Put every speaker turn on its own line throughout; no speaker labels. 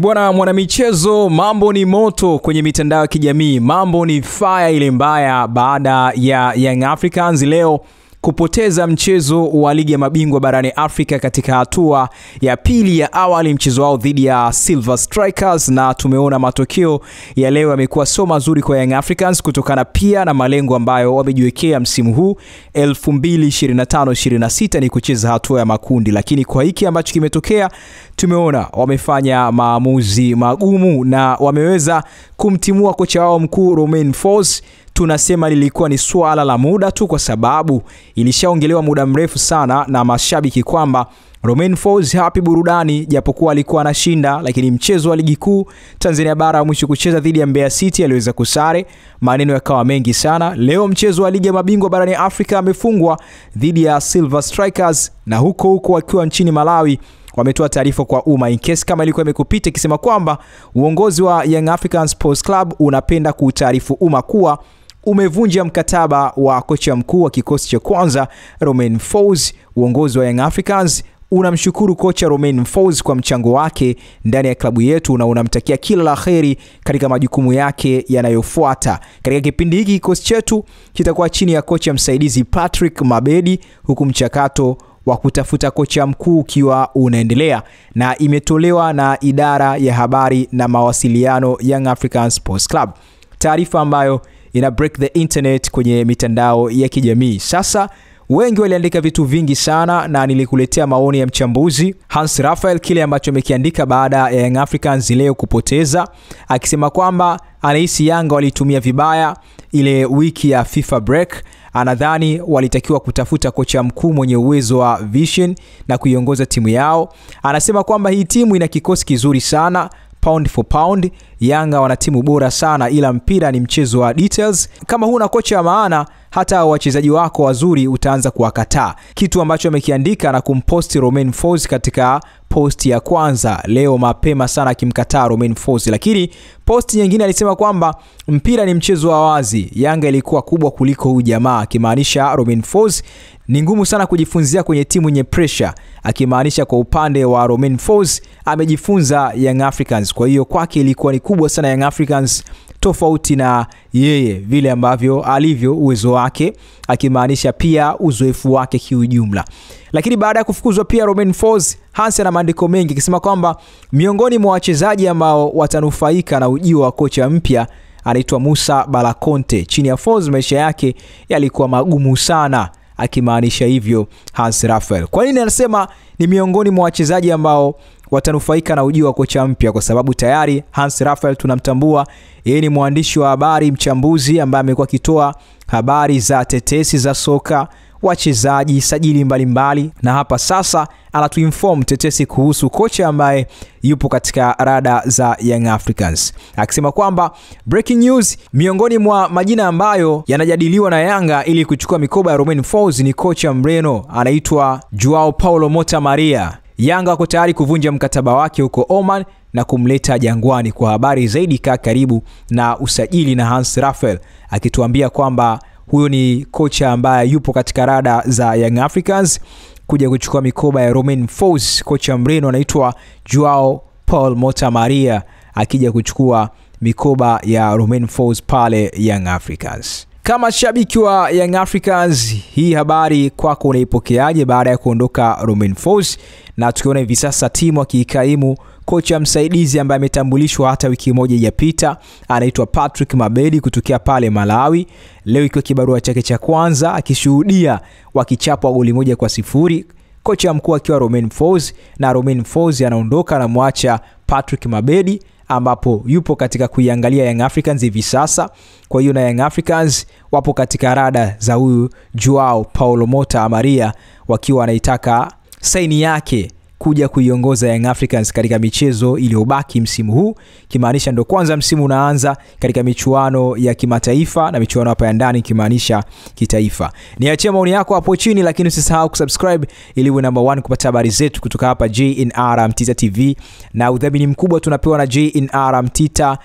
Bwana mwanamichezo, mambo ni moto kwenye mitandao ya kijamii. Mambo ni fire ile mbaya baada ya Young Africans leo kupoteza mchezo wa ligi ya mabingwa barani Afrika katika hatua ya pili ya awali, mchezo wao dhidi ya Silver Strikers, na tumeona matokeo ya leo yamekuwa so mazuri kwa Young Africans kutokana pia na malengo ambayo wamejiwekea msimu huu 2025-26 ni kucheza hatua ya makundi. Lakini kwa hiki ambacho kimetokea, tumeona wamefanya maamuzi magumu na wameweza kumtimua kocha wao mkuu Romain Folz. Tunasema lilikuwa ni swala la muda tu, kwa sababu ilishaongelewa muda mrefu sana na mashabiki kwamba Romain Folz hapi burudani, japokuwa alikuwa anashinda, lakini mchezo wa ligi kuu Tanzania bara mwisho kucheza dhidi ya Mbeya City aliweza kusare. Maneno yakawa mengi sana. Leo mchezo wa ligi ya mabingwa barani Afrika amefungwa dhidi ya Silver Strikers, na huko wakiwa nchini Malawi wametoa taarifa kwa umma in case kama ilikuwa imekupita, ikisema kwamba uongozi wa Young Africans Sports Club unapenda kuutaarifu umma kuwa umevunja mkataba wa kocha mkuu wa kikosi cha kwanza Romain Folz. Uongozi wa Young Africans unamshukuru kocha Romain Folz kwa mchango wake ndani ya klabu yetu na unamtakia kila la kheri katika majukumu yake yanayofuata. Katika kipindi hiki kikosi chetu kitakuwa chini ya kocha msaidizi Patrick Mabedi, huku mchakato wa kutafuta kocha mkuu ukiwa unaendelea, na imetolewa na idara ya habari na mawasiliano Young Africans Sports Club. Taarifa ambayo ina break the internet kwenye mitandao ya kijamii. Sasa wengi waliandika vitu vingi sana na nilikuletea maoni ya mchambuzi Hans Raphael kile ambacho amekiandika baada ya Young Africans leo kupoteza, akisema kwamba anahisi Yanga walitumia vibaya ile wiki ya FIFA break. Anadhani walitakiwa kutafuta kocha mkuu mwenye uwezo wa vision na kuiongoza timu yao. Anasema kwamba hii timu ina kikosi kizuri sana, pound for pound. Yanga wana timu bora sana, ila mpira ni mchezo wa details. Kama huna kocha wa maana, hata wachezaji wako wazuri utaanza kuwakataa. Kitu ambacho amekiandika na kumposti Romain Folz katika posti ya kwanza leo mapema sana, akimkataa Romain Folz. Lakini posti nyingine alisema kwamba mpira ni mchezo wa wazi, Yanga ilikuwa kubwa kuliko huyu jamaa, akimaanisha Romain Folz ni ngumu sana kujifunzia kwenye timu yenye pressure, akimaanisha kwa upande wa Romain Folz amejifunza Young Africans. Kwa hiyo kwake ilikuwa ni kubwa sana Young Africans, tofauti na yeye vile ambavyo alivyo uwezo wake, akimaanisha pia uzoefu wake kiujumla. Lakini baada ya kufukuzwa pia Romain Folz, Hans ana maandiko mengi akisema kwamba miongoni mwa wachezaji ambao watanufaika na ujio wa kocha mpya anaitwa Musa Balakonte. Chini ya Folz maisha yake yalikuwa magumu sana, akimaanisha hivyo Hans Raphael. Kwa nini anasema ni miongoni mwa wachezaji ambao watanufaika na ujio wa kocha mpya? Kwa sababu tayari Hans Raphael tunamtambua, yeye ni mwandishi wa habari, mchambuzi ambaye amekuwa akitoa habari za tetesi za soka, wachezaji, sajili mbalimbali, na hapa sasa anatuinform tetesi kuhusu kocha ambaye yupo katika rada za Young Africans, akisema kwamba breaking news, miongoni mwa majina ambayo yanajadiliwa na Yanga ili kuchukua mikoba ya Romain Folz ni kocha Mreno anaitwa Joao Paulo Mota Maria. Yanga wako tayari kuvunja mkataba wake huko Oman na kumleta Jangwani. Kwa habari zaidi kaa karibu na usajili na Hans Raphael, akituambia kwamba huyo ni kocha ambaye yupo katika rada za Young Africans kuja kuchukua mikoba ya Romain Folz. Kocha Mreno anaitwa Joao Paulo Mota Maria akija kuchukua mikoba ya Romain Folz pale Young Africans. Kama shabiki wa Young Africans, hii habari kwako unaipokeaje baada ya kuondoka Romain Folz? Na tukiona hivi sasa timu akikaimu kocha msaidizi ambaye ametambulishwa hata wiki moja iliyopita, anaitwa Patrick Mabedi kutokea pale Malawi. Leo ikiwa kibarua chake cha kwanza, akishuhudia wakichapwa goli 1-0, kocha mkuu akiwa Romain Folz, na Romain Folz anaondoka na muacha Patrick Mabedi ambapo yupo katika kuiangalia Young Africans hivi sasa. Kwa hiyo na Young Africans wapo katika rada za huyu Joao Paulo Mota Maria, wakiwa wanaitaka saini yake kuja kuiongoza Young Africans katika michezo iliyobaki msimu huu, kimaanisha ndo kwanza msimu unaanza katika michuano ya kimataifa na michuano hapa ya ndani kimaanisha kitaifa. Niachie maoni yako hapo chini, lakini usisahau kusubscribe ili uwe number 1 kupata habari zetu kutoka hapa JNR Mtita TV, na udhamini mkubwa tunapewa na JNR Mtita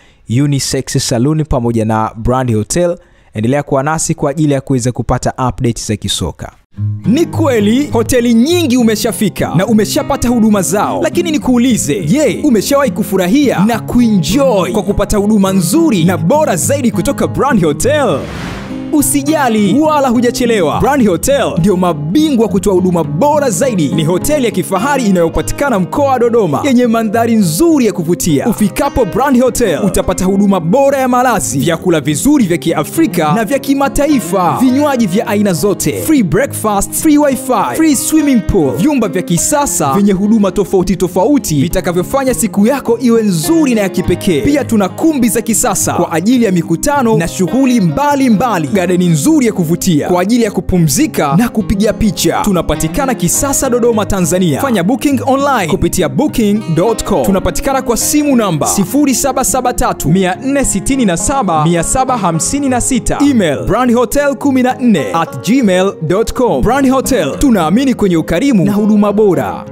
Unisex Saloon pamoja na Brand Hotel. Endelea kuwa nasi kwa ajili ya kuweza kupata updates za kisoka. Ni kweli hoteli nyingi umeshafika na umeshapata huduma zao, lakini nikuulize, je, umeshawahi kufurahia na kuenjoy kwa kupata huduma nzuri na bora zaidi kutoka Brand Hotel? Usijali wala hujachelewa. Brand Hotel ndio mabingwa kutoa huduma bora zaidi. Ni hoteli ya kifahari inayopatikana mkoa wa Dodoma, yenye mandhari nzuri ya kuvutia. Ufikapo Brand Hotel utapata huduma bora ya malazi, vyakula vizuri vya Kiafrika na vya kimataifa, vinywaji vya aina zote, free breakfast, free wifi, free swimming pool, vyumba vya kisasa vyenye huduma tofauti tofauti vitakavyofanya siku yako iwe nzuri na ya kipekee. Pia tuna kumbi za kisasa kwa ajili ya mikutano na shughuli mbalimbali, garden nzuri ya kuvutia kwa ajili ya kupumzika na kupiga picha. Tunapatikana Kisasa, Dodoma, Tanzania. Fanya booking online kupitia booking.com. Tunapatikana kwa simu namba 0773467756. Email brandhotel14@gmail.com. Brand Hotel, tunaamini kwenye ukarimu na huduma bora.